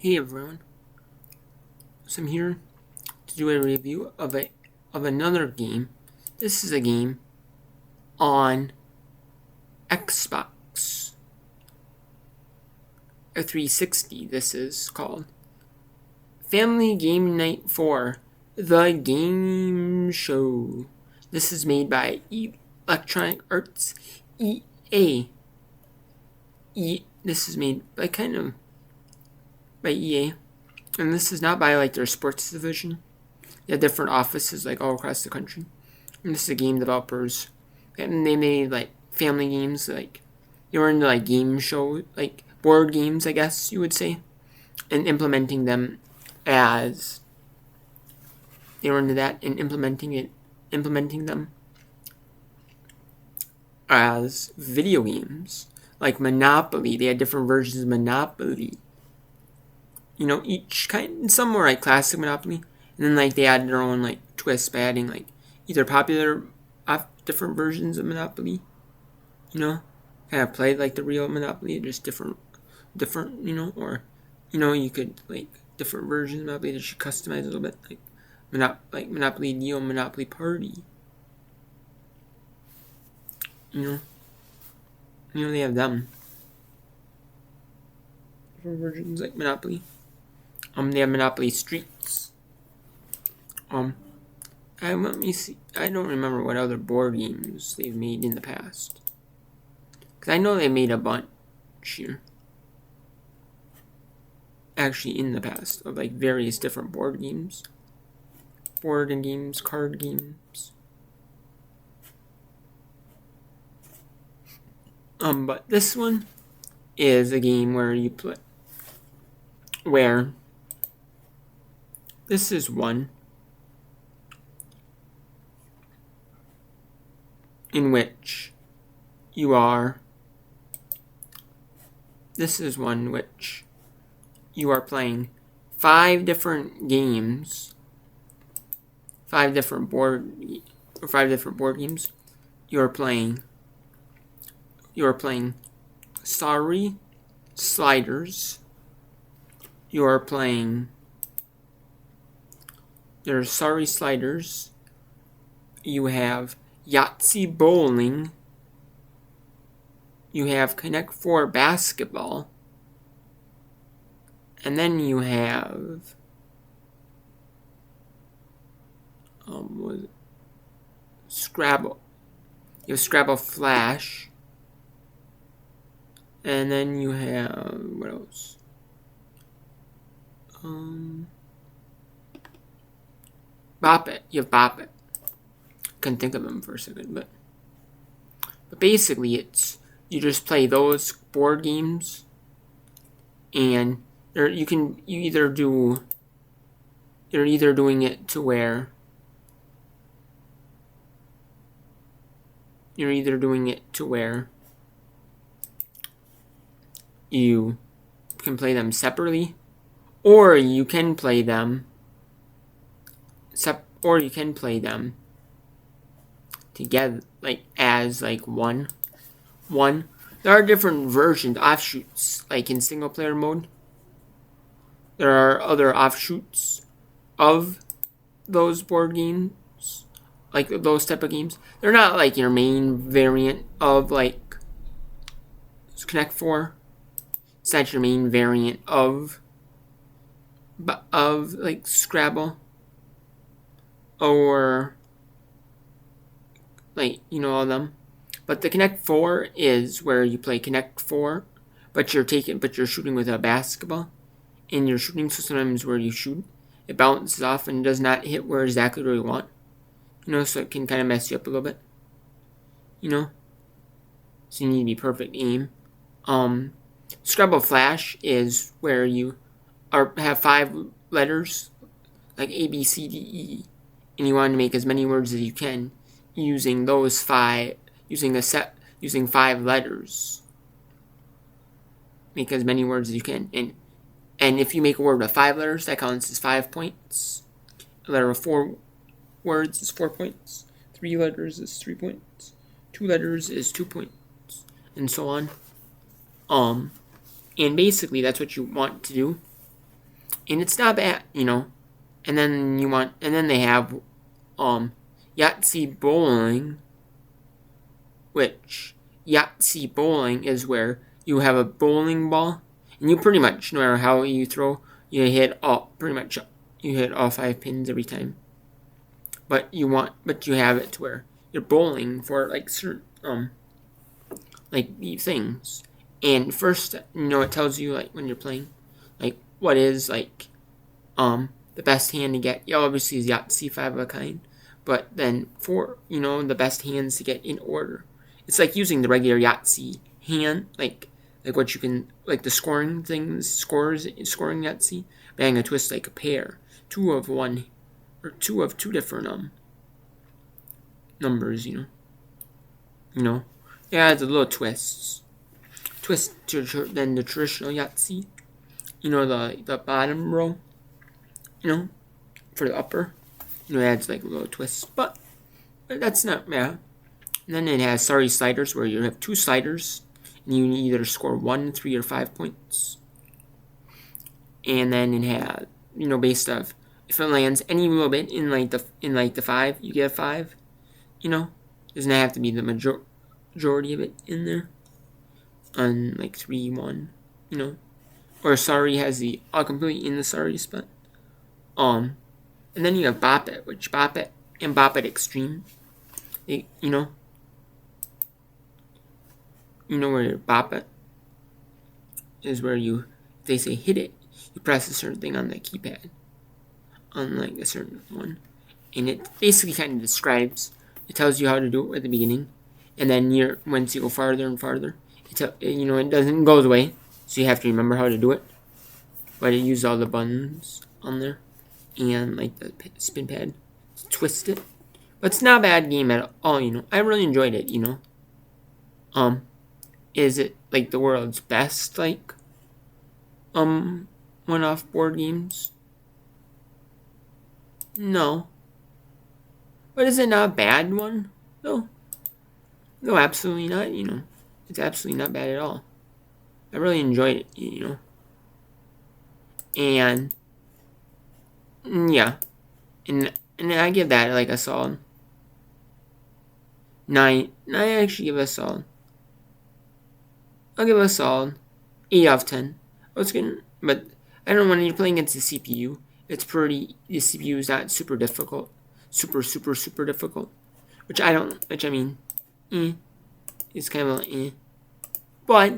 Hey everyone, so I'm here to do a review of another game. This is a game on Xbox, a 360. This is called Family Game Night 4: The Game Show. This is made by Electronic Arts, EA. This is made by by EA. And this is not by their sports division. They have different offices all across the country. And this is game developers. And they made family games, they were into game show, board games, I guess you would say. And implementing them as they were into that and implementing them as video games. Like Monopoly. They had different versions of Monopoly. Each kind, some were classic Monopoly, and then they added their own twist by adding either popular different versions of Monopoly, kind of played the real Monopoly, just different, or you could different versions of Monopoly that you customize a little bit, Monopoly Neo, Monopoly Party, they have them different versions Monopoly. They have Monopoly Streets. Let me see. I don't remember what other board games they've made in the past. Because I know they made a bunch here. Actually, in the past, of various different board games. Board and games, card games. But this one is a game where you play. This is one in which you are. This is one which you are playing 5 different games, 5 different board games. You are playing Sorry Sliders. You are playing. There's Sorry Sliders. You have Yahtzee Bowling. You have Connect 4 Basketball. And then you have Scrabble. You have Scrabble Flash. And then you have what else? Bop It. You have Bop It. Couldn't think of them for a second, but basically you just play those board games, and you're either doing it to where you can play them separately, or you can play them together, as one. There are different versions, offshoots, in single player mode. There are other offshoots of those board games, those type of games. They're not your main variant of Connect 4. It's not your main variant of Scrabble, or all of them. But the Connect 4 is where you play Connect 4, but you're shooting with a basketball, and your shooting sometimes where you shoot, it bounces off and does not hit exactly where you want. So it can kind of mess you up a little bit. So you need to be perfect aim. Scrabble Flash is where you have 5 letters, A, B, C, D, E, and you want to make as many words as you can using those 5, using 5 letters. Make as many words as you can, and if you make a word with 5 letters, that counts as 5 points. A letter of 4 words is 4 points. 3 letters is 3 points. 2 letters is 2 points, and so on. And basically, that's what you want to do. and it's not bad, you know. And then they have Yahtzee bowling, which Yahtzee bowling is where you have a bowling ball, and you pretty much, no matter how you throw, you hit all 5 pins every time. But you have it to where you're bowling for like certain like these things. And first, it tells you like when you're playing, like what is like the best hand to get. Yeah, obviously is Yahtzee 5 of a kind, but then for the best hands to get in order. It's like using the regular Yahtzee hand, like what you can like the scoring things, scoring Yahtzee, bang a twist like a pair, two of two different numbers, Yeah, the little twists. Twist than the traditional Yahtzee. The bottom row. For the upper. It adds like little twists, but that's not bad. And then it has sorry sliders where you have 2 sliders and you either score 1, 3, or 5 points. And then it has based off if it lands any little bit in the 5, you get a 5. Doesn't have to be the majority of it in there. On like 3, 1, or sorry has the completely in the sorry spot. And then you have Bop It, which Bop It and Bop It Extreme. Where Bop It is where they say hit it, you press a certain thing on the keypad, on like a certain one, and it basically kind of describes. It tells you how to do it at the beginning, and then once you go farther and farther, it goes away, so you have to remember how to do it. But it uses all the buttons on there, and like the spin pad to twist it. But it's not a bad game at all, I really enjoyed it, Is it like the world's best one-off board games? No. But is it not a bad one? No. No, absolutely not, It's absolutely not bad at all. I really enjoyed it, And yeah. And I give that like a solid 9. I actually give it a solid. I'll give it a solid 8 out of 10. But I don't know, when you're playing against the CPU, the CPU is not super difficult. Super difficult. It's kind of like, But,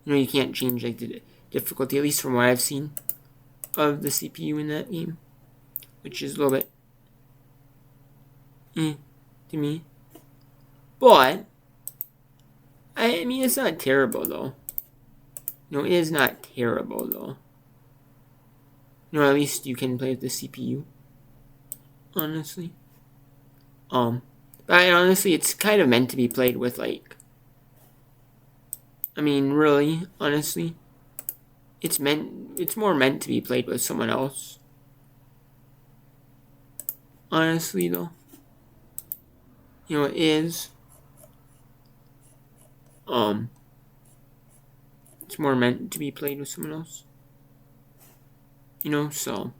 you can't change like the difficulty, at least from what I've seen of the CPU in that game. Which is a little bit, to me. But, it's not terrible though. It is not terrible though. At least you can play with the CPU. Honestly. But honestly, it's kind of meant to be played with really, honestly, it's more meant to be played with someone else. Honestly, though, it is. It's more meant to be played with someone else. So.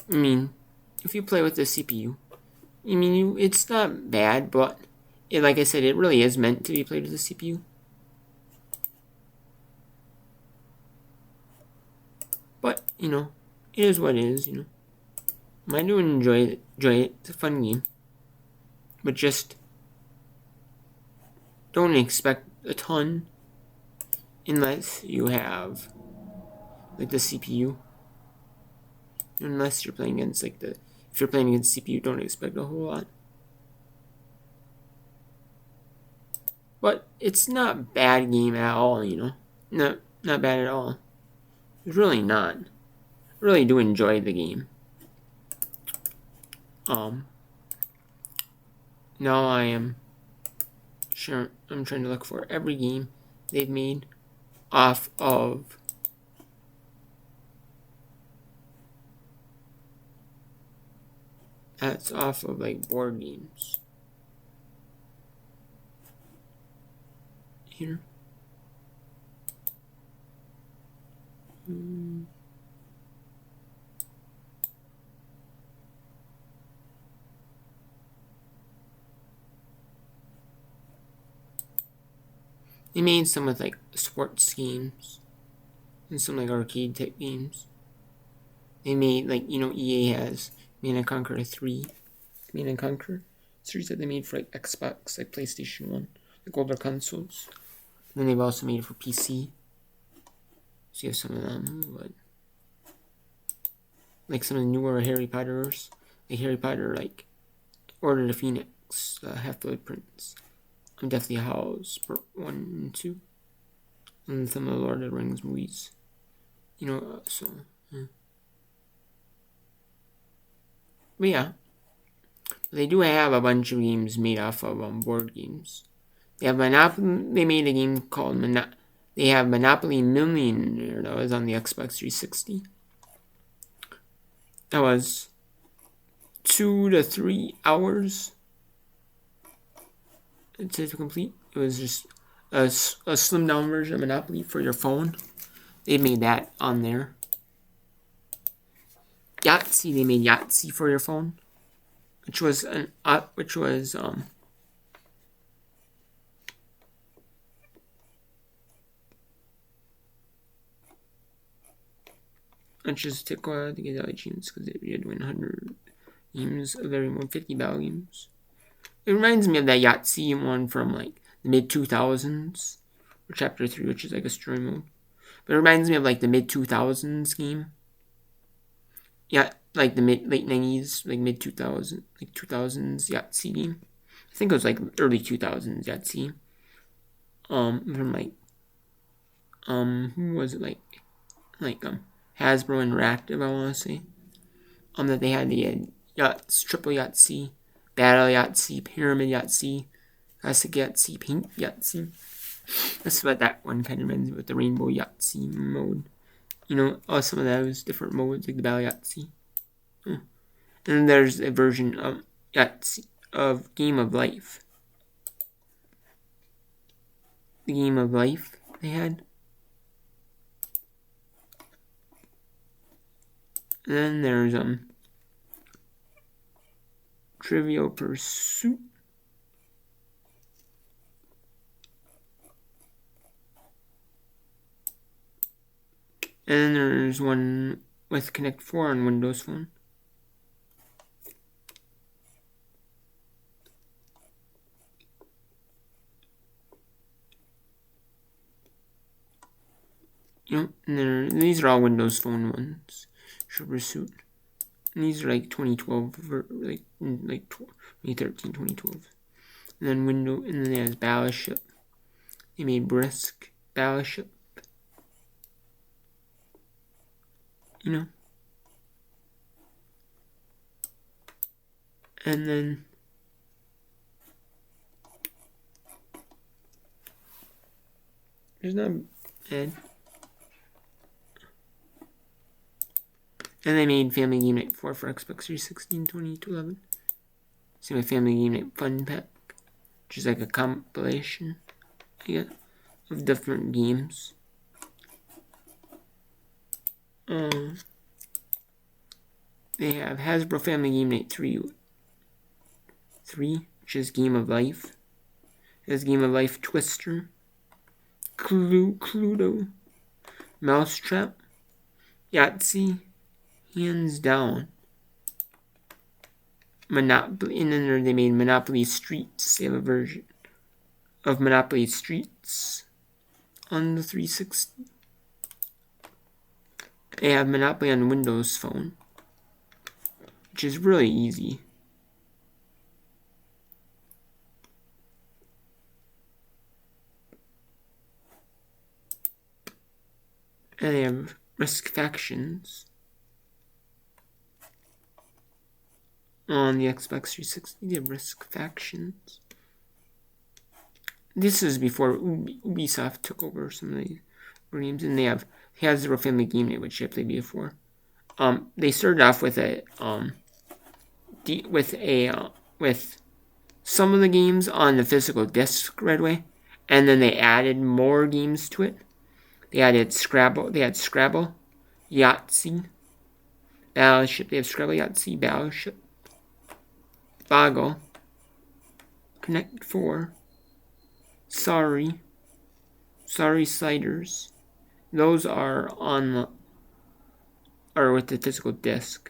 If you play with the CPU, it's not bad, but like I said, it really is meant to be played with the CPU. But, it is what it is, I do enjoy it. It's a fun game. But just don't expect a ton unless you have like the CPU. Unless you're playing against if you're playing against CPU, don't expect a whole lot. But it's not a bad game at all, No, not bad at all. It's really not. I really do enjoy the game. Now I'm trying to look for every game they've made off of board games. Here. They made some with like sports games and some like arcade type games. They made like EA has Command & Conquer 3, Command & Conquer series that they made for like Xbox, like PlayStation 1, like older consoles. And then they've also made it for PC. So you have some of them, but like some of the newer Harry Potters, like Harry Potter, like Order of the Phoenix, Half-Blood Prince, Deathly Hallows Part 1 and 2, and some of the Lord of the Rings movies. So. But yeah, they do have a bunch of games made off of board games. They have Monopoly. They made a game called They have Monopoly Millionaire that was on the Xbox 360. That was 2 to 3 hours to complete. It was just a slimmed down version of Monopoly for your phone. They made that on there. Yahtzee, they made Yahtzee for your phone, which was it just took a while to get all the games because we had 100 games of every one, 50 battle games. It reminds me of that Yahtzee one from like the mid 2000s, or Chapter 3, which is like a story mode. But it reminds me of like the mid 2000s game. Yeah, like the late 90s, like mid 2000s, like 2000s Yahtzee game. I think it was like early 2000s Yahtzee. From like, who was it, like Hasbro Interactive, I want to say. That they had the Triple Yahtzee, Battle Yahtzee, Pyramid Yahtzee, Classic Yahtzee, Pink Yahtzee. That's what that one kind of reminds me with the Rainbow Yahtzee mode. Some of those different modes, like the Battle Yahtzee. And then there's a version of Yahtzee, of Game of Life. The Game of Life they had. And then there's Trivial Pursuit. And then there's one with Connect 4 on Windows Phone. And these are all Windows Phone ones. Trivial Pursuit. And these are like 2012, like 2013, 2012. And then and then there's Battleship. They made Brisk Battleship. And then there's not bad. And they made Family Game Night 4 for Xbox 360 in 2011. See my Family Game Night Fun Pack, which is like a compilation, of different games. They have Hasbro Family Game Night 3, which is Game of Life. There's Game of Life Twister, Cluedo, Mousetrap, Yahtzee, hands down. Monopoly, and then they made Monopoly Streets. They have a version of Monopoly Streets on the 360. They have Monopoly on Windows Phone, which is really easy. And they have Risk Factions on the Xbox 360. They have Risk Factions. This is before Ubisoft took over some of the games, and they have Hasbro Family Game Night, which I played before. They started off with with some of the games on the physical disc right away, and then they added more games to it. They added Scrabble. They had Scrabble, Yahtzee, Battleship. They have Scrabble, Yahtzee, Battleship, Boggle, Connect 4, Sorry Sliders. Those are or with the physical disc.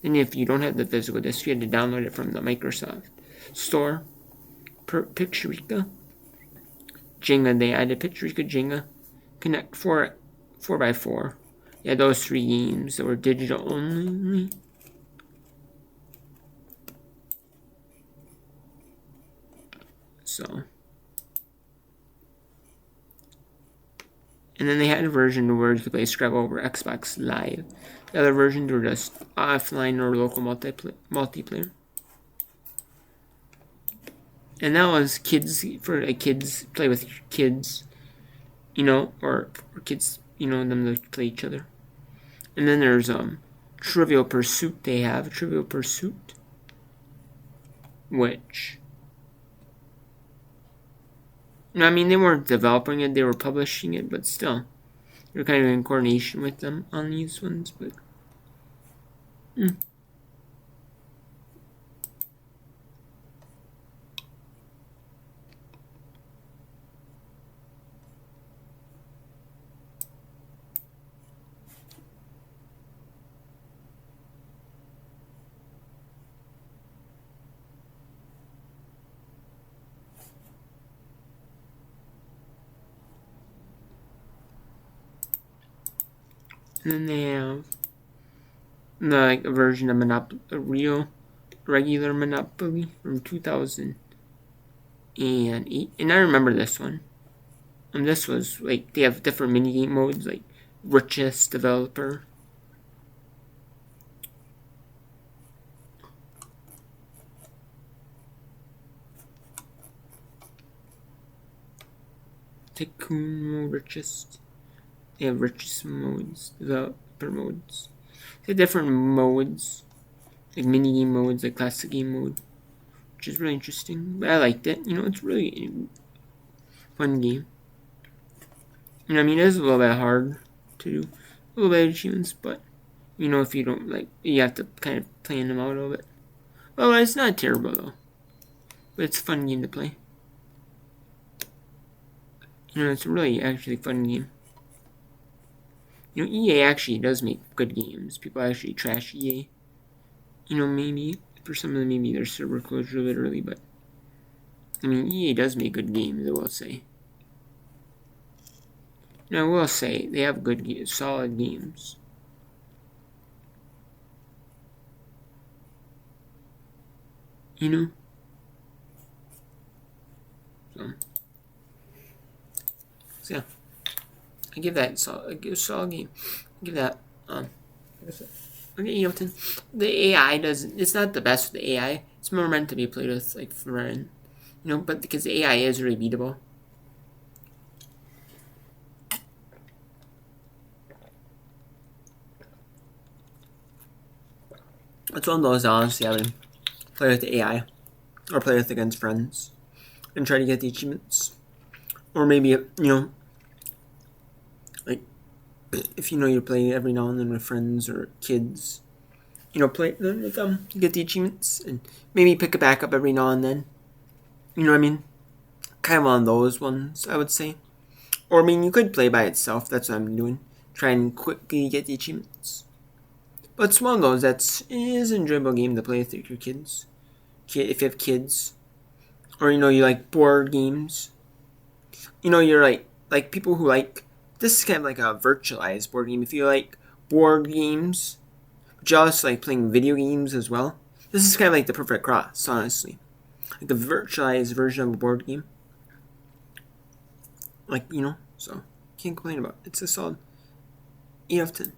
Then if you don't have the physical disc, you had to download it from the Microsoft Store. Picturica, Jenga. They added Picturica, Jenga, Connect 4x4. Yeah, those 3 games that were digital only. So, and then they had a version where you could play Scrabble over Xbox Live. The other versions were just offline or local multiplayer. And that was kids, for kids, play with kids, or for kids, them to play each other. And then there's Trivial Pursuit. They have Trivial Pursuit, which, I mean, they weren't developing it, they were publishing it, but still, you're kind of in coordination with them on these ones, but and then they have a version of Monopoly, regular Monopoly from 2008, and I remember this one. And this was they have different minigame modes, like richest developer, tycoon mode, richest. They have richest modes, developer modes. They have different modes, like minigame modes, like classic game mode, which is really interesting. But I liked it. It's really a fun game. I mean, it is a little bit hard to do, a little bit of achievements, but if you don't you have to kind of plan them out a little bit. Well, it's not terrible though, but it's a fun game to play. It's a really actually fun game. EA actually does make good games. People actually trash EA. Maybe for some of them, maybe their server closure a bit early, but I mean, EA does make good games, I will say. I will say they have good, solid games. So yeah, I give that a solid game. I give that okay, the AI it's not the best with the AI. It's more meant to be played with friend, but because the AI is really beatable. It's one of those, honestly, I would play with the AI or play with against friends and try to get the achievements. Or maybe, if you're playing every now and then with friends or kids, play with them, get the achievements, and maybe pick it back up every now and then. You know what I mean? Kind of one of those ones, I would say. Or, I mean, you could play by itself. That's what I'm doing. Try and quickly get the achievements. But it's one of those it is an enjoyable game to play with your kids. If you have kids. Or, you like board games. You're like people who this is kind of like a virtualized board game. If you like board games, just playing video games as well, this is kind of like the perfect cross, honestly. Like a virtualized version of a board game. So can't complain about it. It's a solid 8 out of 10.